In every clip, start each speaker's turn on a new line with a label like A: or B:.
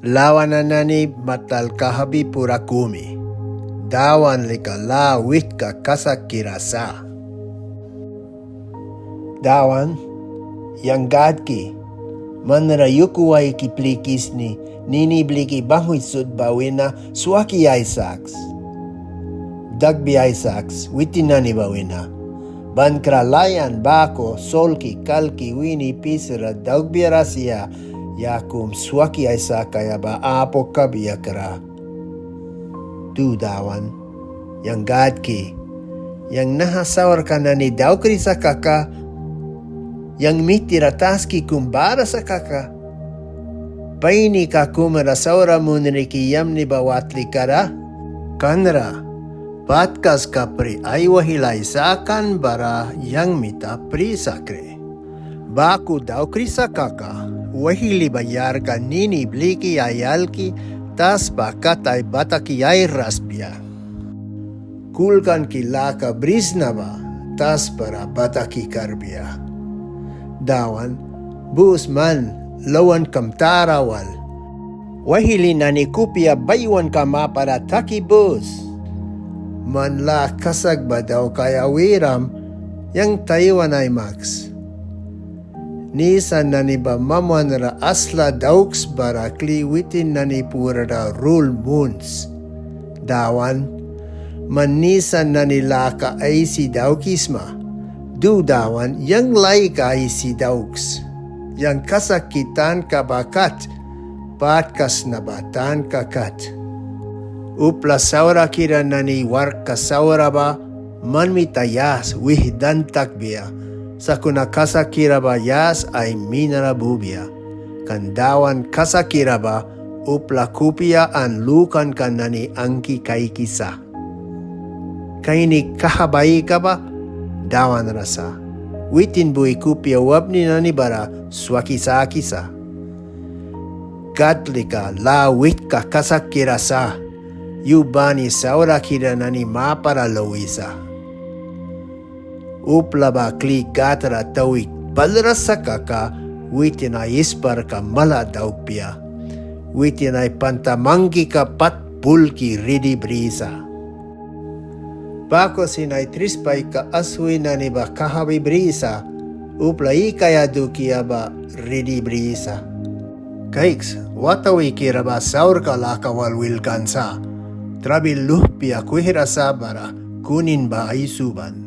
A: Lawana Nani matal kahabi pura kumi. Dawan Lâ Wihtka Kasakkira Sa. Dawan yang gadki manrayukuway kiplikis ni ninibliki bahuisud bawina suaki Isaacs. Dagbi Isaacs witinani bawina. Bankralayan bako solki kalki wini pisra dagbi rasia yakum suaki Isaac kaya ba apo kabiya kara. Tu dawan yang gadki yang nahasawar ka na ni daukri sa kaka yang mitirataski kumbara sa kaka paini ka kumara saura munriki yamni bawatli kara kanra patkas kapri aywahilay sakan bara yang mita pri sakre baku daukri sa kaka wahili bayar ka nini bliki ayalki tas bakat ay bataki ay raspia kulkan ki laka brisna ba tas para bataki karbia. Dawan, bus man, lawan kam tarawal. Wahili na ni kupia baywan kama para taki bus. Man la kasag ba daw kaya wiram, yang Taiwan ay max. Nisan na ni ba maman ra asla dauks barakli witin na ni pura ra rule moons. Dawan, man nisan na ni laka ay si daukisma. Du dawan yang laika ay si dauks. Yang kasakitan kabakat, patkas nabatan kakat. Upla saura kira na ni warka saura ba, manmitayas wihdan takbiya. Sa kuna kasakira ba yas ay minarabubia. Kandawan kasakira ba, upla kupia an lukan ka na ni angki kaikisa. Kaini kahabai ka ba? Dawan rasa. Witin bui kupia wabni na ni bara swakisa-kisa. Gatlika Lâ Wihtka Kasakkira Sa. Yubani saura kira na ni mapara lawisa. Upla ba kli gatra tawik balrasa kaka witin ay ispar ka mala daupia. Witin ay pantamangki ka patpulki ridi brisa. Bako sinay trispay ka aswi na ni ba kahabi brisa. Upla ikaya dukia ba ridi brisa. Kaiks, watawi kira ba saur ka lakawal wilkansa. Trabil luhpia kuhira sabara kunin ba ay suban.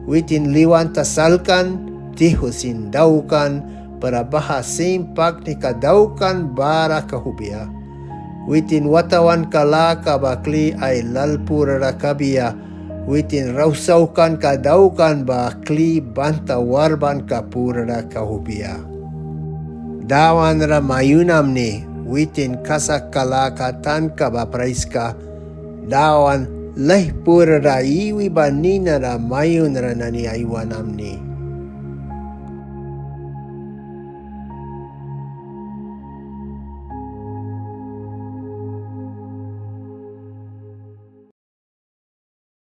A: Witin liwan tasalkan, tihusin daukan, para bahasim pakni kadaukan bara kahubia. Witin watawan kalaka bakli ay lalpura rakabia. Witin rausaukan kadaukan bakli banta warban kapura kahubia. Dawan ra mayunam ni, witin kasak kalaka tan kabapraiska. Dawan leh pura ra iwi banina ra mayun ra nani aywanam ni.